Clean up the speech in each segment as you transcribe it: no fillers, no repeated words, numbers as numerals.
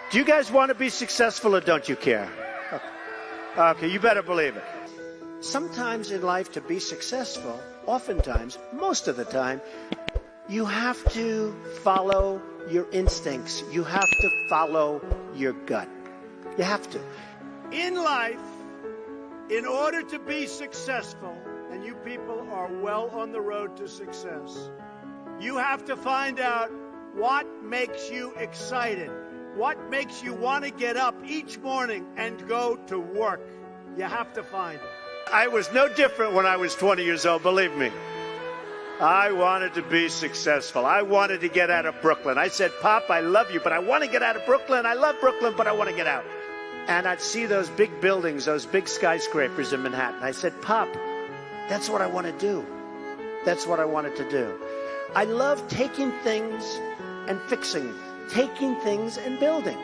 Do you guys want to be successful or don't you care? Okay, you better believe it. Sometimes in life to be successful, oftentimes, most of the time, you have to follow your instincts. You have to follow your gut. You have to. In life, in order to be successful, and you people are well on the road to success, you have to find out what makes you excited, what makes you want to get up each morning and go to work. You have to find it. I was no different when I was 20 years old, believe me. I wanted to be successful. I wanted to get out of Brooklyn. I said, Pop, I love you, but I want to get out of Brooklyn. I love Brooklyn, but I want to get out. And I'd see those big buildings, those big skyscrapers in Manhattan. I said, Pop, that's what I want to do. That's what I wanted to do. I love taking things and fixing, taking things and building.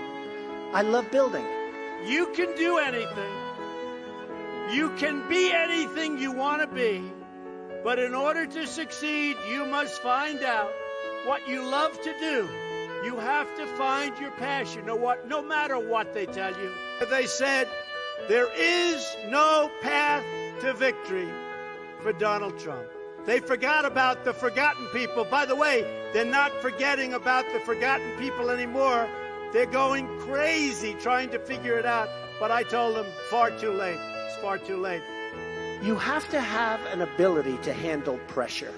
I love building. You can do anything. You can be anything you want to be. But in order to succeed, you must find out what you love to do. You have to find your passion, no matter what they tell you. They said, there is no path to victory for Donald Trump. They forgot about the forgotten people. By the way, they're not forgetting about the forgotten people anymore. They're going crazy trying to figure it out. But I told them, far too late. It's far too late. You have to have an ability to handle pressure.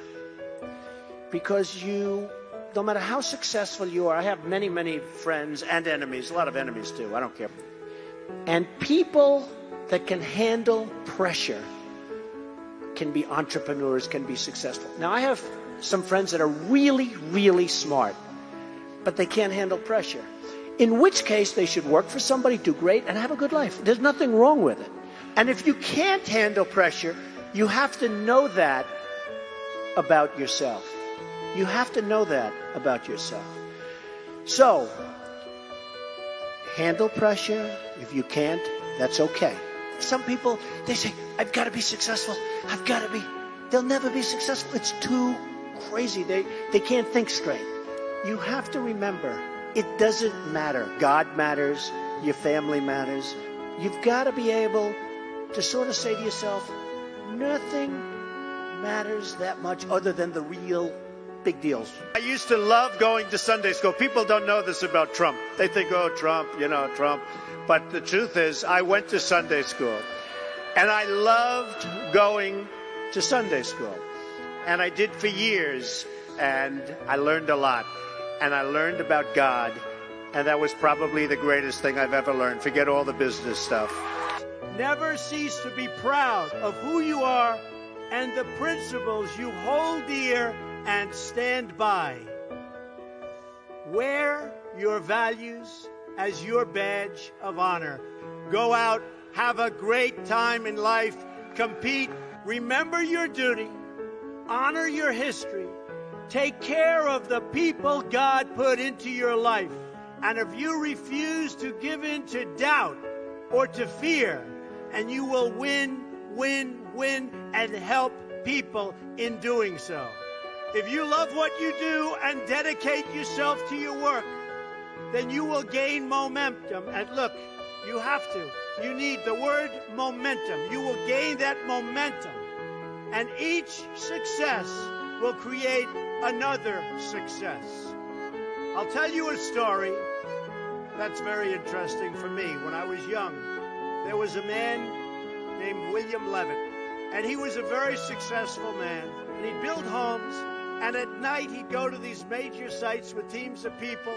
Because no matter how successful you are, I have many, many friends and enemies, a lot of enemies too, I don't care. And people that can handle pressure can be entrepreneurs, can be successful. Now, I have some friends that are really, really smart, but they can't handle pressure. In which case, they should work for somebody, do great, and have a good life. There's nothing wrong with it. And if you can't handle pressure, you have to know that about yourself. You have to know that about yourself. So, handle pressure. If you can't, that's okay. Some people, they say, I've got to be successful. I've got to be. They'll never be successful. It's too crazy. They can't think straight. You have to remember, it doesn't matter. God matters. Your family matters. You've got to be able to sort of say to yourself, nothing matters that much other than the real big deals. I used to love going to Sunday school. People don't know this about Trump. They think, oh, Trump, Trump. But the truth is, I went to Sunday school. And I loved going to Sunday school. And I did for years. And I learned a lot. And I learned about God. And that was probably the greatest thing I've ever learned. Forget all the business stuff. Never cease to be proud of who you are and the principles you hold dear and stand by. Wear your values as your badge of honor. Go out, have a great time in life, compete, remember your duty, honor your history, take care of the people God put into your life. And if you refuse to give in to doubt or to fear, and you will win, and help people in doing so. If you love what you do and dedicate yourself to your work, then you will gain momentum. And look, you have to. You need the word momentum. You will gain that momentum. And each success will create another success. I'll tell you a story that's very interesting for me. When I was young, there was a man named William Levitt, and he was a very successful man, and he'd build homes, and at night he'd go to these major sites with teams of people,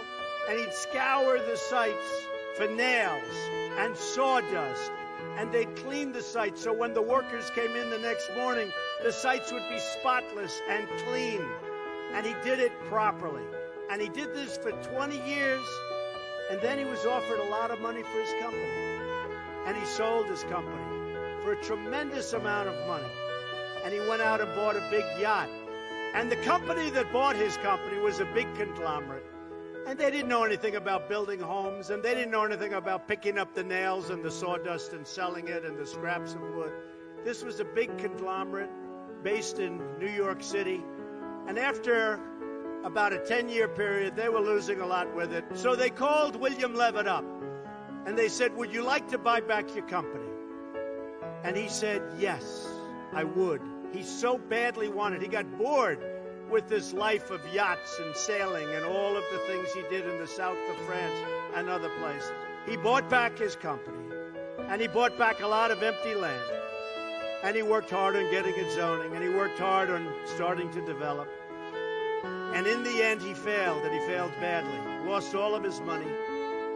and he'd scour the sites for nails and sawdust, and they'd clean the sites, so when the workers came in the next morning, the sites would be spotless and clean, and he did it properly. And he did this for 20 years, and then he was offered a lot of money for his company. And he sold his company for a tremendous amount of money. And he went out and bought a big yacht. And the company that bought his company was a big conglomerate. And they didn't know anything about building homes, and they didn't know anything about picking up the nails and the sawdust and selling it and the scraps of wood. This was a big conglomerate based in New York City. And after about a 10-year period. They were losing a lot with it. So they called William Levitt up, and they said, would you like to buy back your company? And he said, yes, I would. He so badly wanted. He got bored with this life of yachts and sailing and all of the things he did in the south of France and other places. He bought back his company, and he bought back a lot of empty land. And he worked hard on getting it zoning, and he worked hard on starting to develop. And in the end, he failed, and he failed badly. Lost all of his money.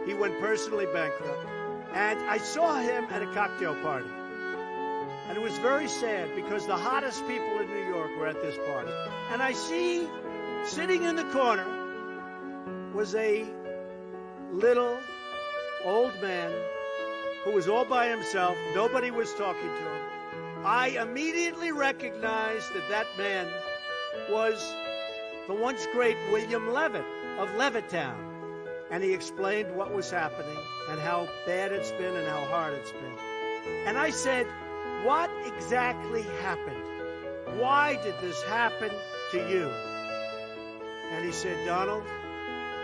He went personally bankrupt. And I saw him at a cocktail party. And it was very sad because the hottest people in New York were at this party. And I see, sitting in the corner, was a little old man who was all by himself. Nobody was talking to him. I immediately recognized that that man was the once great William Levitt of Levittown. And he explained what was happening and how bad it's been and how hard it's been. And I said, what exactly happened? Why did this happen to you? And he said, Donald,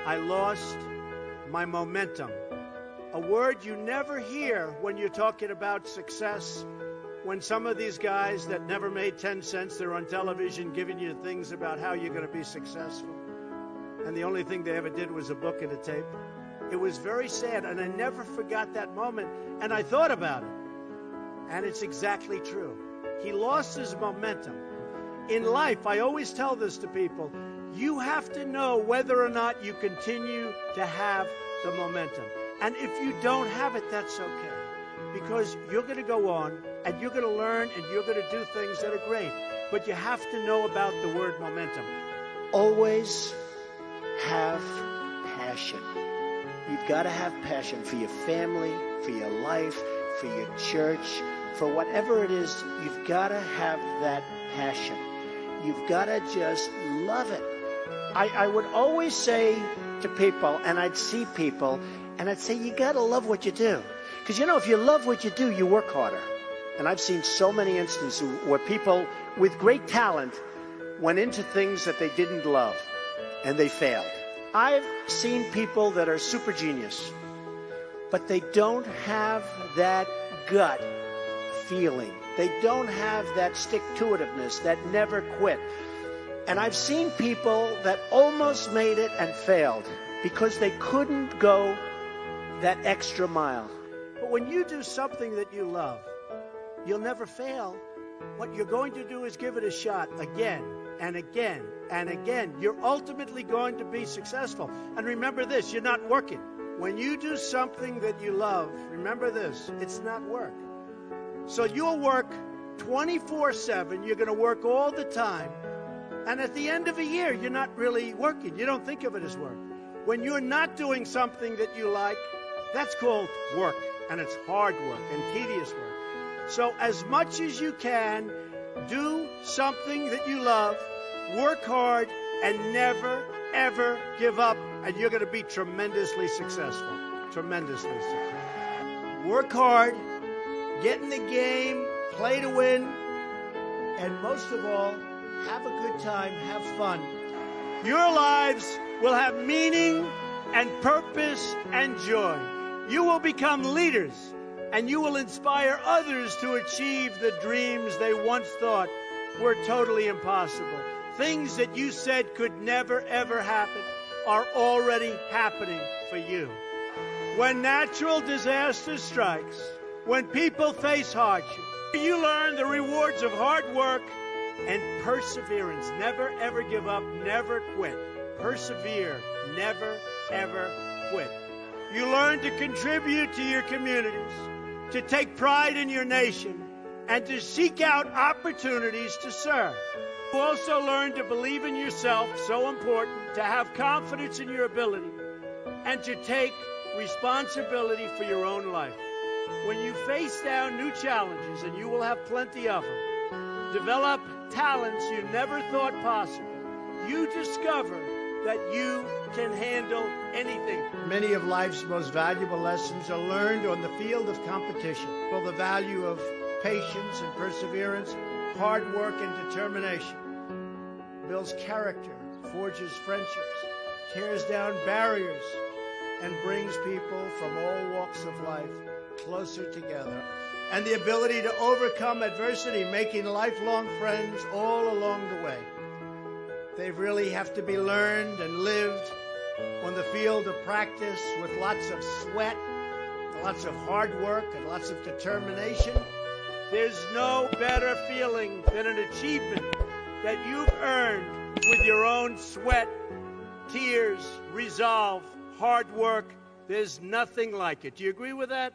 I lost my momentum. A word you never hear when you're talking about success. When some of these guys that never made 10 cents, they're on television giving you things about how you're going to be successful. And the only thing they ever did was a book and a tape. It was very sad, and I never forgot that moment. And I thought about it. And it's exactly true. He lost his momentum. In life, I always tell this to people, you have to know whether or not you continue to have the momentum. And if you don't have it, that's okay. Because you're going to go on, and you're going to learn, and you're going to do things that are great. But you have to know about the word momentum. Always have passion. You've got to have passion for your family, for your life, for your church, for whatever it is. You've got to have that passion. You've got to just love it. I would always say to people, and I'd see people, and I'd say, you got to love what you do. Because, you know, if you love what you do, you work harder. And I've seen so many instances where people with great talent went into things that they didn't love, and they failed. I've seen people that are super genius, but they don't have that gut feeling. They don't have that stick-to-itiveness, that never quit. And I've seen people that almost made it and failed because they couldn't go that extra mile. But when you do something that you love, you'll never fail. What you're going to do is give it a shot again and again and again. You're ultimately going to be successful. And remember this, you're not working. When you do something that you love, remember this, it's not work. So you'll work 24/7. You're going to work all the time. And at the end of a year, you're not really working. You don't think of it as work. When you're not doing something that you like, that's called work. And it's hard work and tedious work. So as much as you can, do something that you love, work hard, and never, ever give up. And you're going to be tremendously successful. Tremendously successful. Work hard, get in the game, play to win, and most of all, have a good time, have fun. Your lives will have meaning and purpose and joy. You will become leaders, and you will inspire others to achieve the dreams they once thought were totally impossible. Things that you said could never, ever happen are already happening for you. When natural disaster strikes, when people face hardship, you learn the rewards of hard work and perseverance. Never, ever give up, never quit. Persevere, never, ever quit. You learn to contribute to your communities, to take pride in your nation, and to seek out opportunities to serve. You also learn to believe in yourself, so important, to have confidence in your ability, and to take responsibility for your own life. When you face down new challenges, and you will have plenty of them, develop talents you never thought possible, you discover that you can handle anything. Many of life's most valuable lessons are learned on the field of competition. For the value of patience and perseverance, hard work and determination builds character, forges friendships, tears down barriers, and brings people from all walks of life closer together. And the ability to overcome adversity, making lifelong friends all along the way. They really have to be learned and lived on the field of practice with lots of sweat, lots of hard work, and lots of determination. There's no better feeling than an achievement that you've earned with your own sweat, tears, resolve, hard work. There's nothing like it. Do you agree with that?